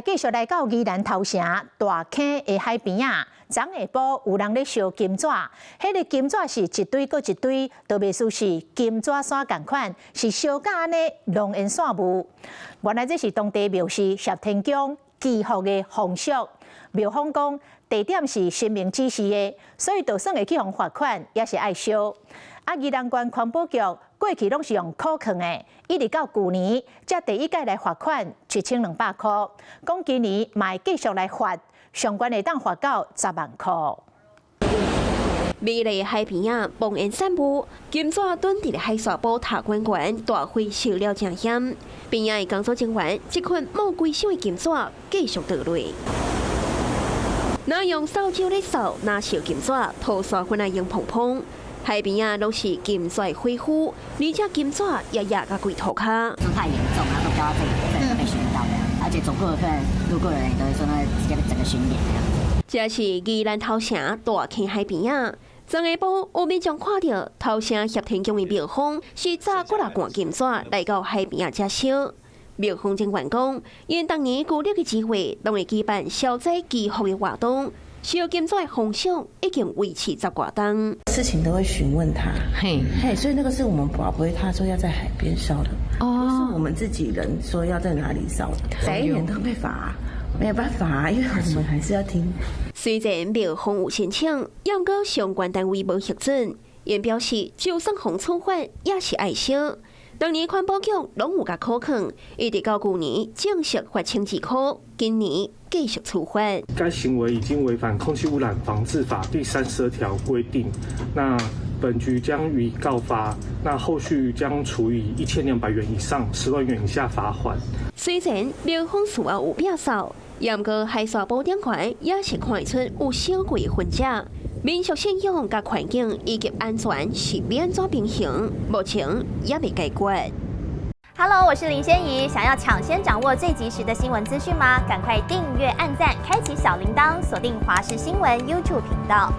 繼續來到宜蘭頭城大坑的海邊啊，昨下晡有人咧燒金紙，迄個金紙是一堆過一堆，都袂輸是金紙線同款，是燒甲安尼龍煙線霧。原來這是當地廟事協天宮祈福的風俗。廟方講地點是神明指示的，所以就算會去互罰款，也是愛燒。啊，宜蘭縣環保局過去攏是用扣款的，一直到去年才第一屆來罰款1200塊，講今年嘛會繼續來罰，上懸會當罰到10萬塊。美麗海邊啊，紡煙散步，金紙蹲佇海沙堡塔關關，大火燒了真險。邊仔的工作人員一捆毛規手的金紙繼續倒落。那用掃帚咧掃，那燒金紙，塗刷粉啊用蓬蓬。海邊啊，都是金紙的灰呼，而且金紙也壓到鬼頭殼。都太嚴重了，都飆到這裡都被燻到了，而且走過的客人、路過的人都會說，那直接被整個燻臉了。這是宜蘭頭城大坑海邊啊，昨下晡有民眾看到頭城協天宮的廟方是砸過來罐金紙來到海邊啊遮燒。廟方人員講，因當年舊曆的機會，攏會舉辦消災祈福的活動。燒金紙的風俗已經維持10多年，事情都會詢問他，嘿，所以那個是我們不會他說要在海邊燒的，不是我們自己人說要在哪裡燒的，每一年都被罰，沒有辦法啊，因為我們還是要聽。雖然廟方有申請，也毋過相關單位無核准，因表示就算互處罰也是愛燒。當年環保局攏有甲扣款，一直到去年正式罰清幾塊，今年繼續處罰。該行為已經違反《空氣污染防治法》第32條規定，那本局將予以告發，那後續將處以1200元以上10萬元以下罰款。雖然廟方事後有變數，也毋過海沙堡頂懸也是看得出有小貴分者。民俗信仰、甲環境以及安全是要安怎平衡，目前也未解決。Hello， 我是林仙怡，想要搶先掌握最及時的新聞資訊嗎？趕快訂閱、按讚、開啟小鈴鐺，鎖定華視新聞 YouTube 頻道。